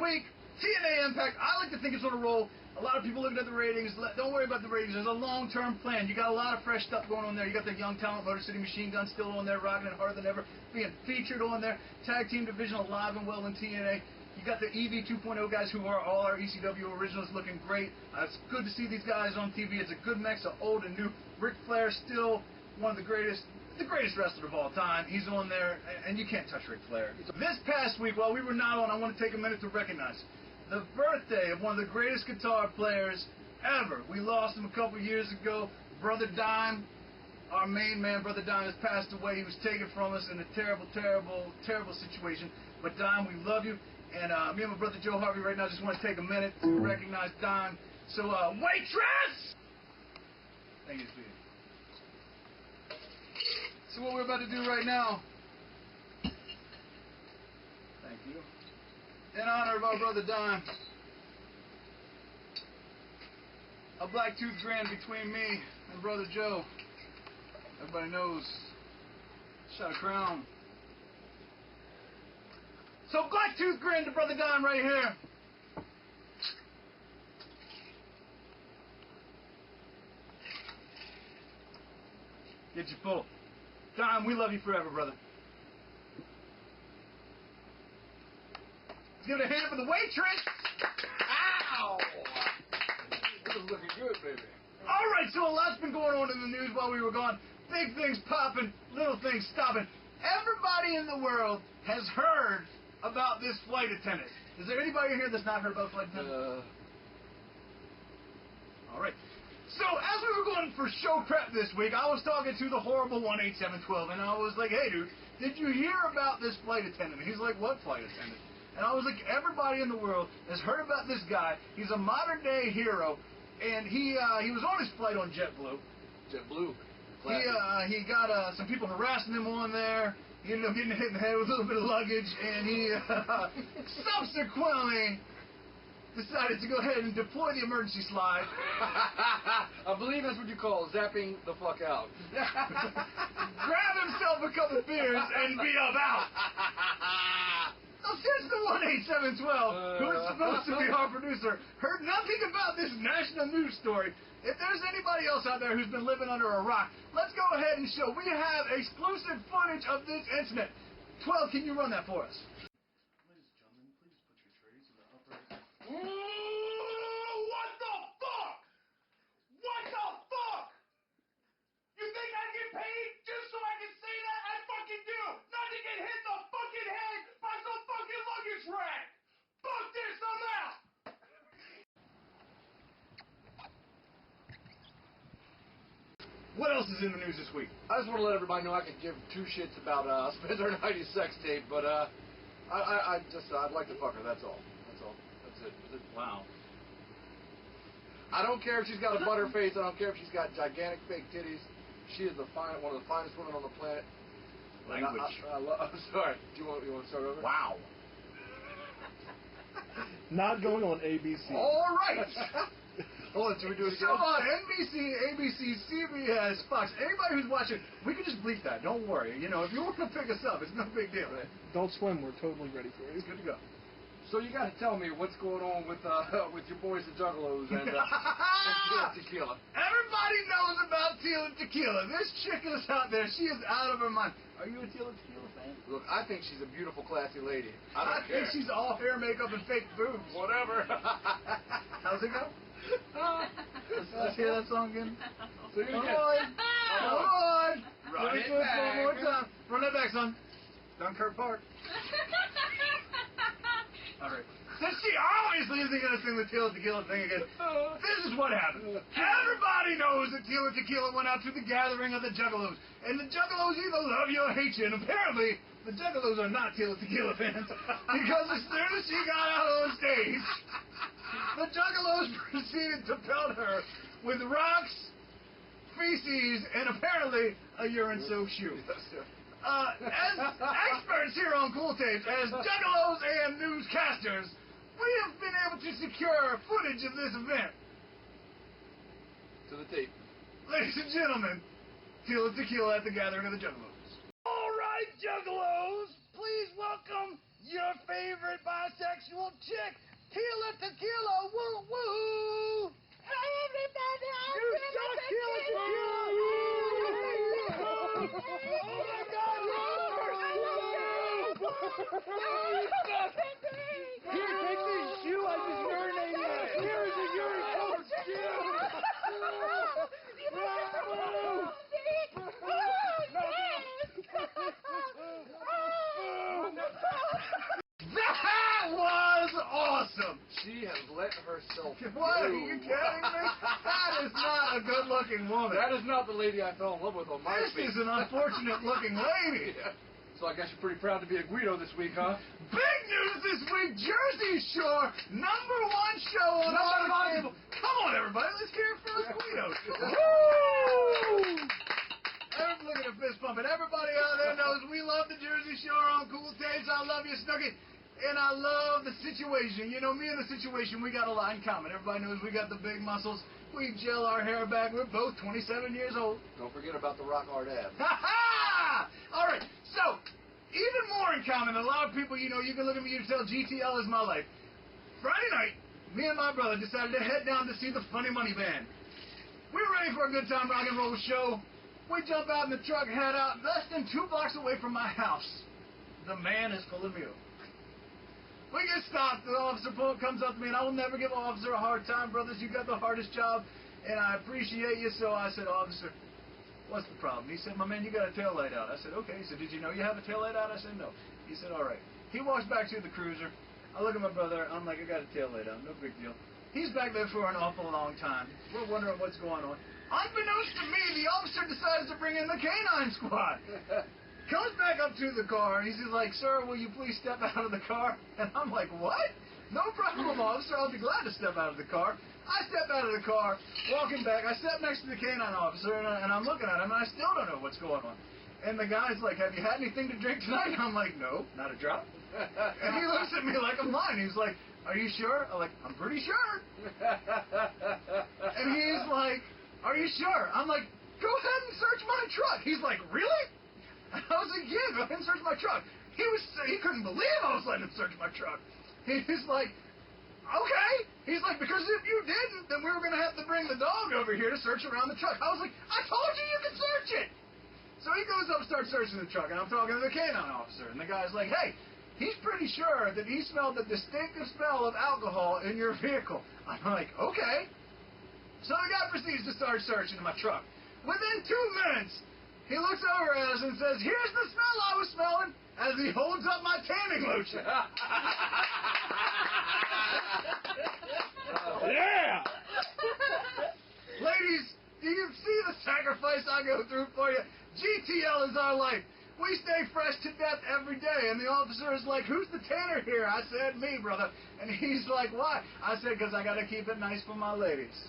week, TNA Impact. I like to think it's on a roll. A lot of people looking at the ratings. Don't worry about the ratings. There's a long-term plan. You got a lot of fresh stuff going on there. You got the young talent, Motor City Machine Gun, still on there, rocking it harder than ever, being featured on there. Tag team division alive and well in TNA. You got the EV 2.0 guys who are all our ECW originals, looking great. It's good to see these guys on TV. It's a good mix of old and new. Ric Flair still one of the greatest wrestler of all time. He's on there, and you can't touch Ric Flair. This past week, while we were not on, I want to take a minute to recognize the birthday of one of the greatest guitar players ever. We lost him a couple years ago. Brother Dime, our main man, Brother Dime, has passed away. He was taken from us in a terrible, terrible, terrible situation. But Dime, we love you. And me and my brother Joe Harvey right now just want to take a minute to recognize Dime. So, waitress! Thank you, sweetie. So what we're about to do right now, thank you, in honor of our brother Dime, a black tooth grin between me and brother Joe. Everybody knows, shot a crown. So black tooth grin to brother Dime right here. Get you full. Dime, we love you forever, brother. Let's give it a hand for the waitress. Ow! This is looking good, baby. All right, so a lot's been going on in the news while we were gone. Big things popping, little things stopping. Everybody in the world has heard about this flight attendant. Is there anybody here that's not heard about flight attendant? All right. So, as we were going for show prep this week, I was talking to the horrible 18712, and I was like, hey, dude, did you hear about this flight attendant? And he's like, what flight attendant? And I was like, everybody in the world has heard about this guy. He's a modern-day hero, and he was on his flight on JetBlue. JetBlue. He got some people harassing him on there. He ended up getting hit in the head with a little bit of luggage, and he subsequently decided to go ahead and deploy the emergency slide. I believe that's what you call zapping the fuck out. Grab himself a couple beers and be about. Now, since the 18712, who is supposed to be our producer, heard nothing about this national news story, if there's anybody else out there who's been living under a rock, let's go ahead and show. We have exclusive footage of this incident. 12, can you run that for us? Ladies and gentlemen, please put your trays in the upper... What the fuck? What the fuck? You think I get paid just so I can say that? I fucking do! Not to get hit the fucking head by some fucking luggage rack! Fuck this, I'm out! What else is in the news this week? I just want to let everybody know I could give two shits about Spencer and Heidi's sex tape, but I'd like to fuck her, that's all. That's it. Wow. I don't care if she's got a butter face. I don't care if she's got gigantic fake titties. She is one of the finest women on the planet. Language. I'm sorry. Do you want to start over? Wow. Not going on ABC. All right. Hold on, should we do it So again? NBC, ABC, CBS, Fox, anybody who's watching, we can just bleep that. Don't worry. You know, if you want to pick us up, it's no big deal. Don't swim. We're totally ready for you. It's good to go. So you got to tell me what's going on with your boys the Juggalos and Tequila. Everybody knows about Tila Tequila. This chick is out there. She is out of her mind. Are you a Tila Tequila fan? Look, I think she's a beautiful, classy lady. I think she's all hair, makeup, and fake boobs. Whatever. How's it go? Let's hear that song again. So you Come get, on. Come on. Run it One back. more time. Run that back, son. Dunkirk Park. All right. Since she obviously isn't going to sing the Tila Tequila thing again, this is what happened. Everybody knows that Tila Tequila went out to the gathering of the Juggalos. And the Juggalos either love you or hate you. And apparently, the Juggalos are not Tila Tequila fans. Because as soon as she got out on stage, the Juggalos proceeded to pelt her with rocks, feces, and apparently a urine-soaked shoe. As experts here on Cool Tapes, as Juggalos and newscasters, we have been able to secure footage of this event. to the tape. Ladies and gentlemen, Tila Tequila at the gathering of the Juggalos. All right, Juggalos, please welcome your favorite bisexual sexual chick. Tila tequila, woo woo. Everybody, You suck, Tila tequila. Oh my God, Here, take this shoe I just urinated in. Here is a urine-covered shoe. That was awesome. She has let herself What? Are go. you kidding me? That is not a good-looking woman. That is not the lady I fell in love with on my This is an unfortunate-looking lady. Yeah. So I guess you're pretty proud to be a Guido this week, huh? Big news this week, Jersey Shore, #1 show on all the cable. Come on, everybody, let's hear it for us Guidos. Woo! Look at the fist pumping. Everybody out there knows we love the Jersey Shore on Cool Tapes. I love you, Snooki. And I love the situation. You know, me and the situation, we got a lot in common. Everybody knows we got the big muscles. We gel our hair back. We're both 27 years old. Don't forget about the rock hard abs. Ha ha! All right, so even more in common. A lot of people, you know, you can look at me and tell GTL is my life. Friday night, me and my brother decided to head down to see the Funny Money Band. We were ready for a good time rock and roll show. We jump out in the truck, head out, less than 2 blocks away from my house. The man is full of mule. We get stopped. The officer comes up to me, and I will never give an officer a hard time. Brothers, you got the hardest job, and I appreciate you. So I said, officer, what's the problem? He said, my man, you got a tail light out. I said, okay. He said, did you know you have a tail light out? I said, no. He said, all right. He walks back to the cruiser. I look at my brother. I'm like, I got a tail light out. No big deal. He's back there for an awful long time. We're wondering what's going on. Unbeknownst to me, the officer decides to bring in the canine squad. Comes back up to the car, and he's like, sir, will you please step out of the car? And I'm like, what? No problem, officer. I'll be glad to step out of the car. I step out of the car, walking back. I step next to the canine officer, and I'm looking at him, and I still don't know what's going on. And the guy's like, have you had anything to drink tonight? And I'm like, no, not a drop. And he looks at me like I'm lying. He's like, are you sure? I'm like, I'm pretty sure. And he's like, are you sure? I'm like, go ahead and search my truck. He's like, really? And I was like, yeah, go ahead and search my truck. He couldn't believe I was letting him search my truck. He's like, okay. He's like, because if you didn't, then we were going to have to bring the dog over here to search around the truck. I was like, I told you could search it. So he goes up and starts searching the truck, and I'm talking to the canine officer, and the guy's like, hey, he's pretty sure that he smelled the distinctive smell of alcohol in your vehicle. I'm like, okay. So the guy proceeds to start searching my truck. Within 2 minutes, he looks over at us and says, here's the smell I was smelling, as he holds up my tanning lotion. Yeah! Ladies, do you see the sacrifice I go through for you? GTL is our life. We stay fresh to death every day. And the officer is like, who's the tanner here? I said, me, brother. And he's like, why? I said, because I got to keep it nice for my ladies.